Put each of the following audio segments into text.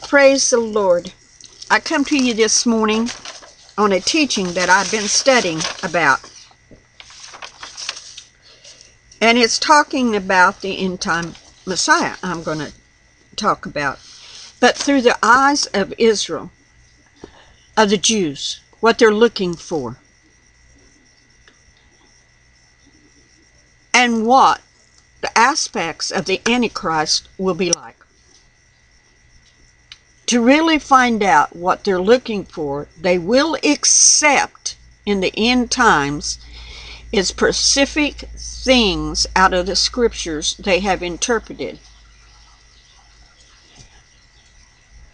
Praise the Lord. I come to you this morning on a teaching that I've been studying about. And it's talking about the end-time Messiah I'm going to talk about. But through the eyes of Israel, of the Jews, what they're looking for. And what the aspects of the Antichrist will be like. To really find out what they're looking for, they will accept in the end times is specific things out of the scriptures they have interpreted.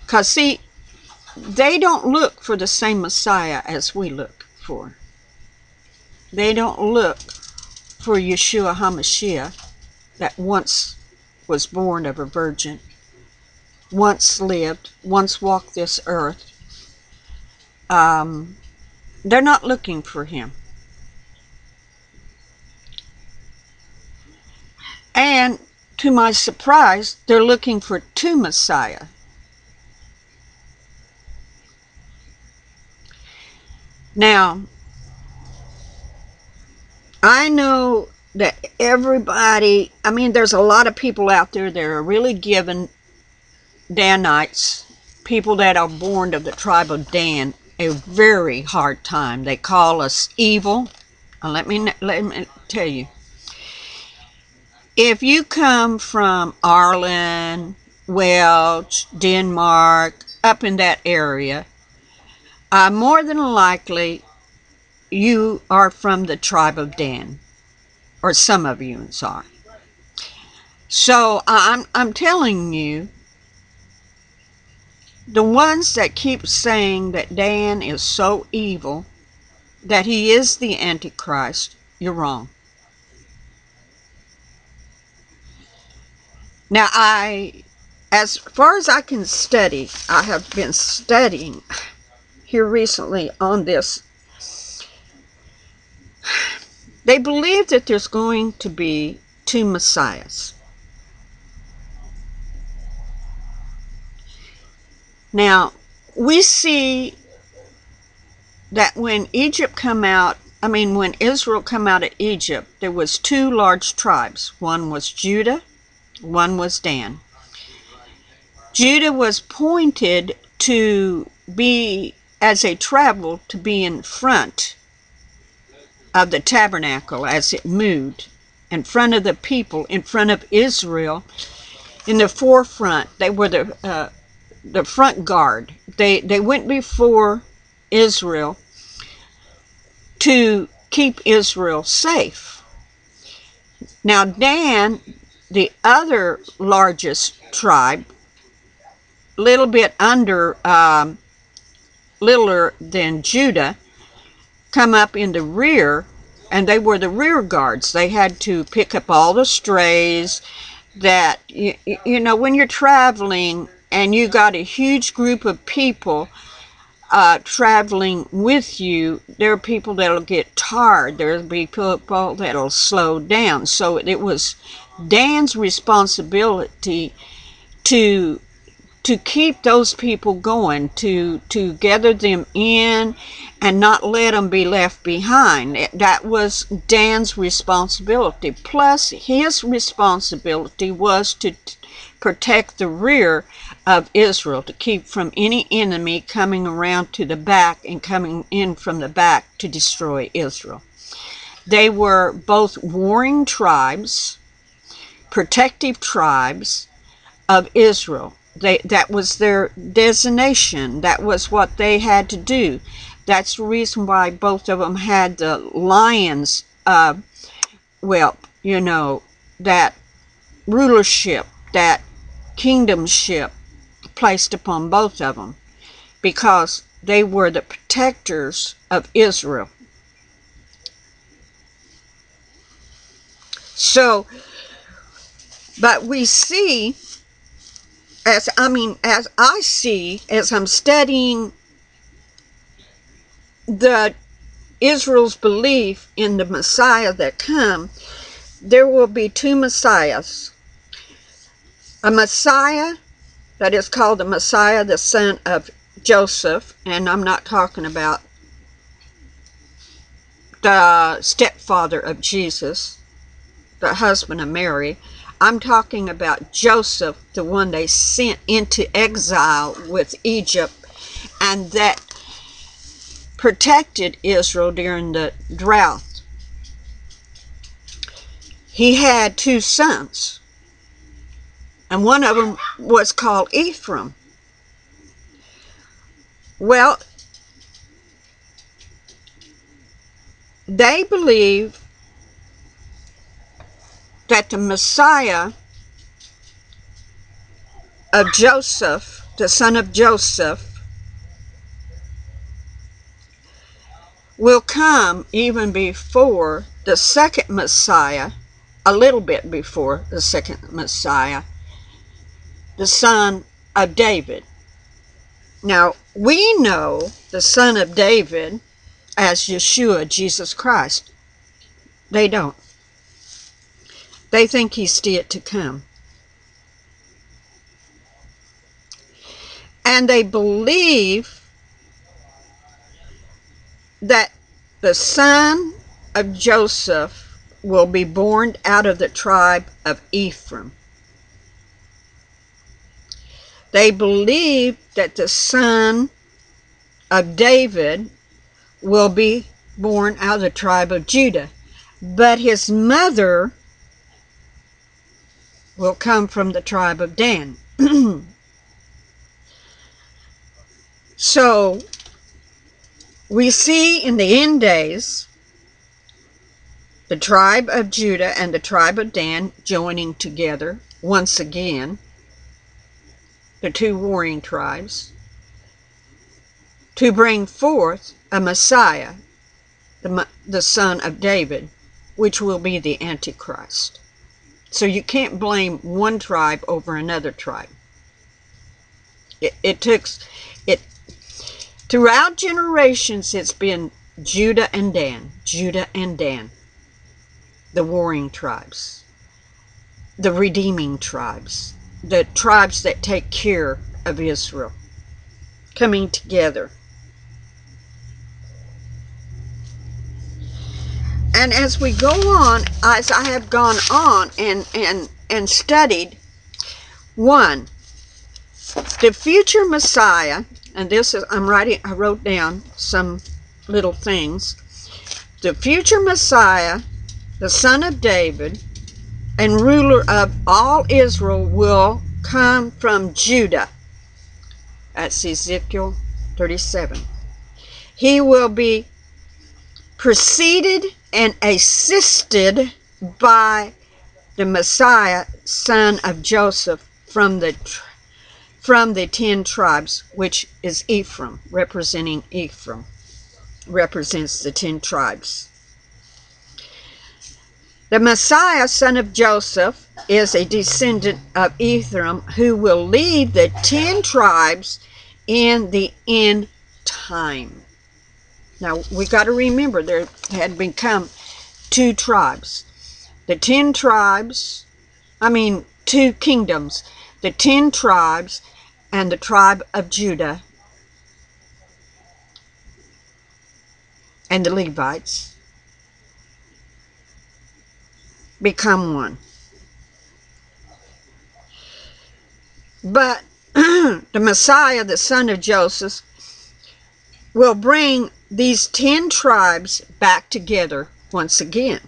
Because see, they don't look for the same Messiah as we look for. They don't look for Yeshua HaMashiach that once was born of a virgin, once lived, once walked this earth. They're not looking for him. And to my surprise, they're looking for two Messiahs. Now, I know that everybody, there's a lot of people out there that are really giving Danites, people that are born of the tribe of Dan, a very hard time. They call us evil. And let me tell you, if you come from Ireland, Welsh, Denmark, up in that area, more than likely you are from the tribe of Dan, or some of you are. So I'm telling you, the ones that keep saying that Dan is so evil, that he is the Antichrist, you're wrong. Now, as far as I can study, I have been studying here recently on this. They believe that there's going to be two Messiahs. Now, we see that when Egypt come out, when Israel come out of Egypt, there was two large tribes. One was Judah, one was Dan. Judah was pointed to be, as they traveled, to be in front of the tabernacle as it moved, in front of the people, in front of Israel, in the forefront. They were the front guard. They went before Israel to keep Israel safe. Now Dan, the other largest tribe, little bit under, littler than Judah, come up in the rear, and they were the rear guards. They had to pick up all the strays that, you know, when you're traveling and you got a huge group of people traveling with you, there are people that'll get tired. There'll be people that'll slow down. So it was Dan's responsibility to keep those people going, to gather them in and not let them be left behind. That was Dan's responsibility. Plus, his responsibility was to protect the rear of Israel, to keep from any enemy coming around to the back and coming in from the back to destroy Israel. They were both warring tribes, protective tribes of Israel. That was their designation. That was what they had to do. That's the reason why both of them had the lions, well, you know, that rulership, that kingdomship placed upon both of them, because they were the protectors of Israel. So, but we see, as I see, as I'm studying the Israel's belief in the Messiah that come, there will be two Messiahs. A Messiah that is called the Messiah, the son of Joseph, and I'm not talking about the stepfather of Jesus, the husband of Mary. I'm talking about Joseph, the one they sent into exile with Egypt, and that protected Israel during the drought. He had 2 sons, and one of them was called Ephraim. Well, they believe that the Messiah of Joseph, the son of Joseph, will come even before the second Messiah, a little bit before the second Messiah, the son of David. Now, we know the son of David as Yeshua, Jesus Christ. They don't. They think he's still to come. And they believe that the son of Joseph will be born out of the tribe of Ephraim. They believe that the son of David will be born out of the tribe of Judah, but his mother will come from the tribe of Dan. So we see in the end days the tribe of Judah and the tribe of Dan joining together once again, the 2 warring tribes, to bring forth a Messiah, the son of David, which will be the Antichrist. So you can't blame one tribe over another tribe. It took throughout generations, it's been Judah and Dan, the warring tribes, the redeeming tribes, the tribes that take care of Israel, coming together. And as we go on, as I have gone on and studied, 1, the future Messiah, and this is, I wrote down some little things. The future Messiah, the son of David, and ruler of all Israel will come from Judah. That's Ezekiel 37. He will be preceded and assisted by the Messiah, son of Joseph, from the 10 tribes, which is Ephraim, representing Ephraim, represents the 10 tribes. The Messiah, son of Joseph, is a descendant of Ephraim who will lead the 10 tribes in the end time. Now, we got to remember there had become 2 tribes. The 10 tribes, 2 kingdoms. The 10 tribes and the tribe of Judah and the Levites become one. But the Messiah, the son of Joseph, will bring these 10 tribes back together once again.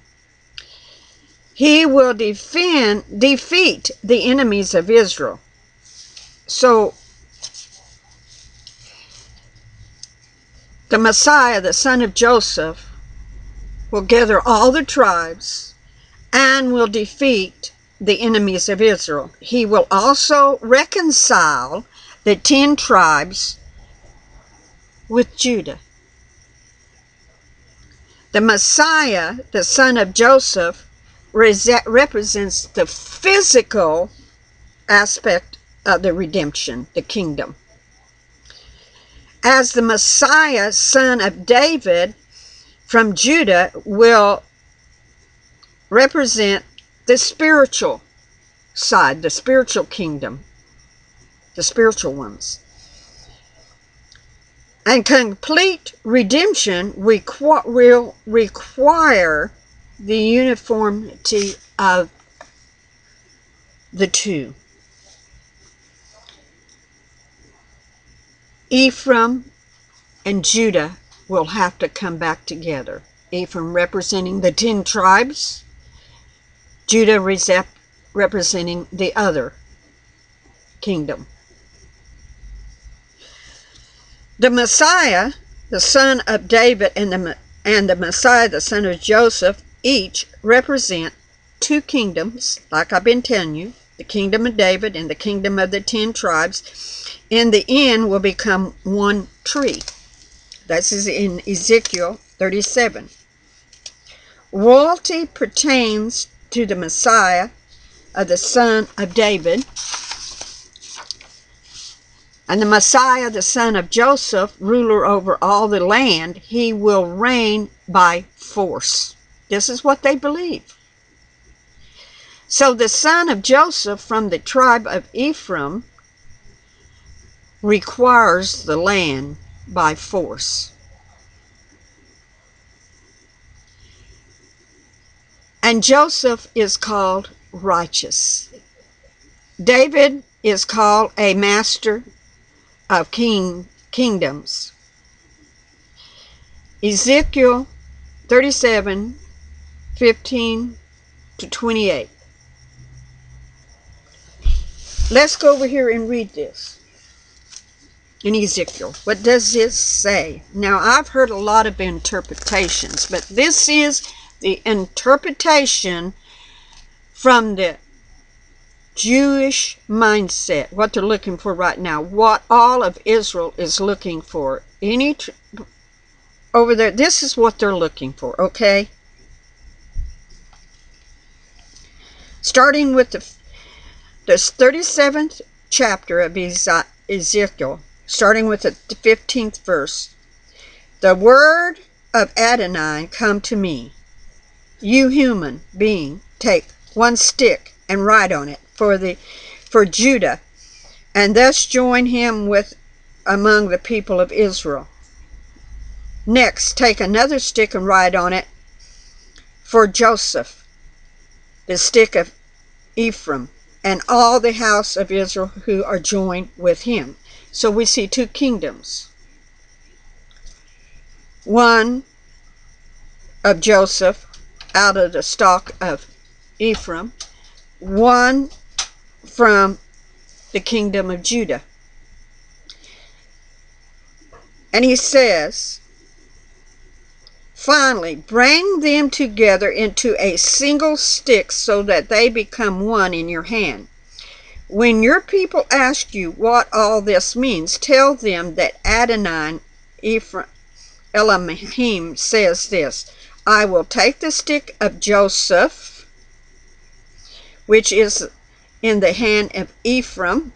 He will defeat the enemies of Israel. So, the Messiah, the son of Joseph, will gather all the tribes and will defeat the enemies of Israel. He will also reconcile the 10 tribes with Judah. The Messiah, the son of Joseph, represents the physical aspect of the redemption, the kingdom. As the Messiah, son of David, from Judah, will represent the spiritual side, the spiritual kingdom, the spiritual ones. And complete redemption will require the uniformity of the two. Ephraim and Judah will have to come back together. Ephraim representing the 10 tribes, Judah representing the other kingdom. The Messiah, the son of David, and the Messiah, the son of Joseph, each represent 2 kingdoms, like I've been telling you, the kingdom of David and the kingdom of the 10 tribes. In the end will become one tree. That's in Ezekiel 37. Royalty pertains to the Messiah of the son of David. And the Messiah, the son of Joseph, ruler over all the land, he will reign by force. This is what they believe. So the son of Joseph from the tribe of Ephraim requires the land by force. And Joseph is called righteous. David is called a master of kingdoms. Ezekiel 37:15-28. Let's go over here and read this in Ezekiel. What does this say? Now, I've heard a lot of interpretations, but this is the interpretation from the Jewish mindset, what they're looking for right now, what all of Israel is looking for. Over there, this is what they're looking for, okay? Starting with the 37th chapter of Ezekiel, starting with the 15th verse. The word of Adonai come to me. You human being, take one stick and write on it for Judah, and thus join him with among the people of Israel. Next, take another stick and write on it for Joseph, the stick of Ephraim, and all the house of Israel who are joined with him. So we see 2 kingdoms. One of Joseph out of the stock of Ephraim, one from the kingdom of Judah. And he says, finally, bring them together into a single stick so that they become one in your hand. When your people ask you what all this means, tell them that Adonai Elohim says this: I will take the stick of Joseph, which is in the hand of Ephraim,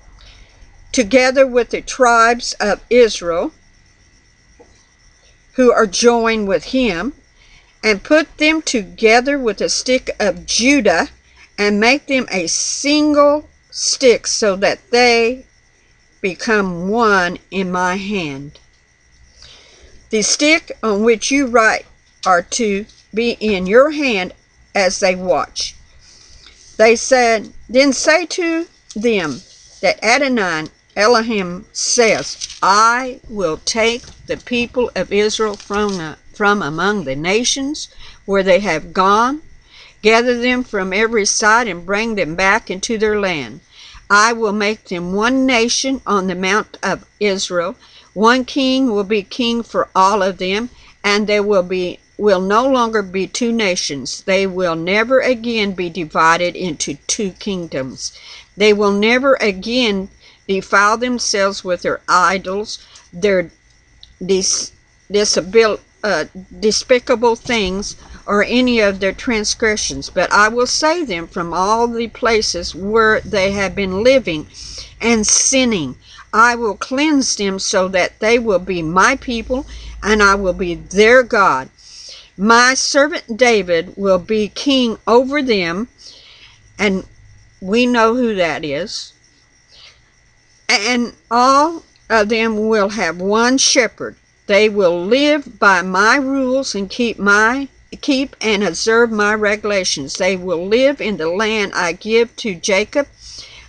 together with the tribes of Israel who are joined with him, and put them together with the stick of Judah, and make them a single stick so that they become one in my hand. The stick on which you write are to be in your hand as they watch. They said, then say to them that Adonai Elohim says, I will take the people of Israel from among the nations where they have gone, gather them from every side, and bring them back into their land. I will make them one nation on the mount of Israel. One king will be king for all of them, and there will no longer be 2 nations. They will never again be divided into 2 kingdoms. They will never again defile themselves with their idols, their despicable things, or any of their transgressions. But I will save them from all the places where they have been living and sinning. I will cleanse them so that they will be my people, and I will be their God. My servant David will be king over them, and we know who that is. And all of them will have one shepherd. They will live by my rules and keep and observe my regulations. They will live in the land I give to Jacob,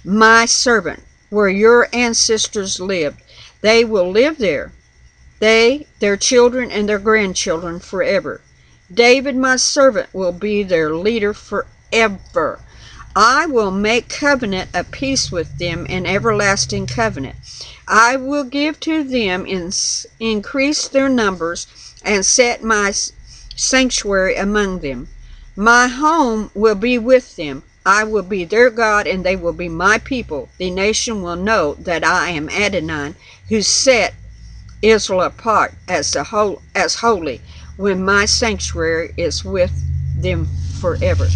my servant, where your ancestors lived. They will live there, they, their children, and their grandchildren forever. David, my servant, will be their leader forever. I will make covenant of peace with them, an everlasting covenant. I will give to them, increase their numbers, and set my sanctuary among them. My home will be with them. I will be their God, and they will be my people. The nation will know that I am Adonai, who set Israel apart as holy, when my sanctuary is with them forever.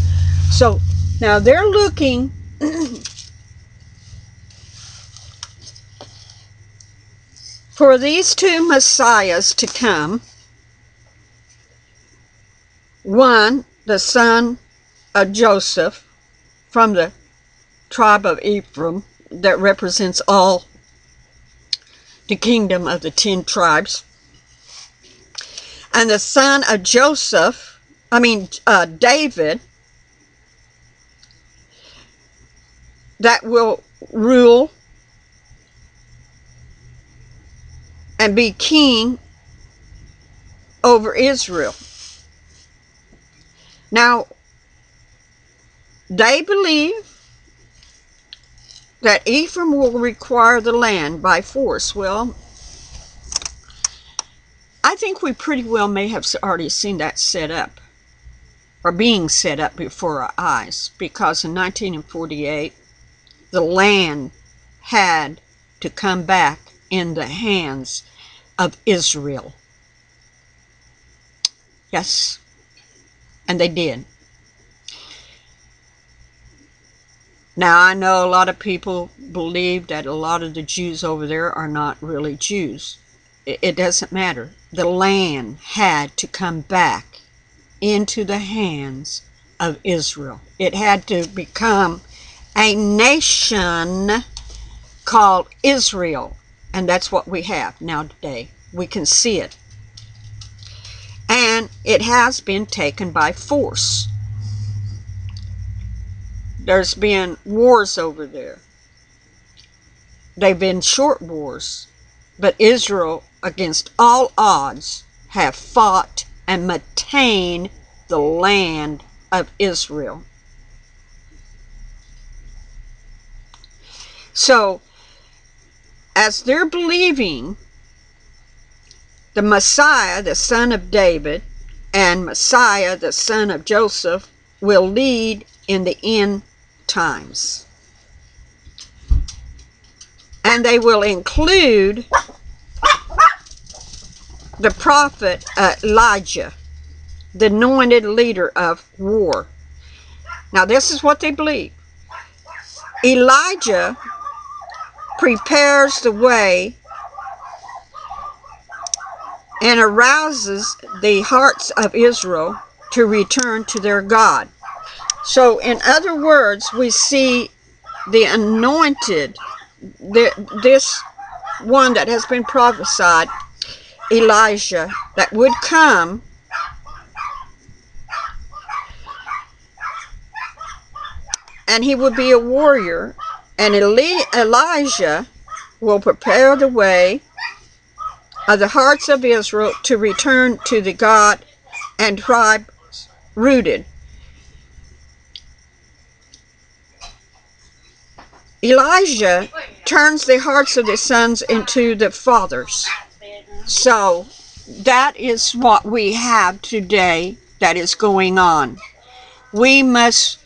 So now they're looking for these two Messiahs to come. One, the son of Joseph from the tribe of Ephraim, that represents all the kingdom of the 10 tribes. And the son of David, that will rule and be king over Israel. Now, they believe that Ephraim will require the land by force. Well, I think we pretty well may have already seen that set up, or being set up before our eyes, because in 1948, the land had to come back in the hands of Israel. Yes, and they did. Now, I know a lot of people believe that a lot of the Jews over there are not really Jews. It doesn't matter. The land had to come back into the hands of Israel. It had to become a nation called Israel. And that's what we have now today. We can see it. And it has been taken by force. There's been wars over there. They've been short wars. But Israel, against all odds, have fought and maintained the land of Israel. So, as they're believing the Messiah, the son of David, and Messiah, the son of Joseph, will lead in the end times. And they will include the prophet Elijah, the anointed leader of war. Now, this is what they believe. Elijah prepares the way and arouses the hearts of Israel to return to their God. So, in other words, we see the anointed, this one that has been prophesied, Elijah, that would come and he would be a warrior, and Elijah will prepare the way of the hearts of Israel to return to the God and tribes rooted. Elijah turns the hearts of the sons into the fathers. So that is what we have today that is going on. We must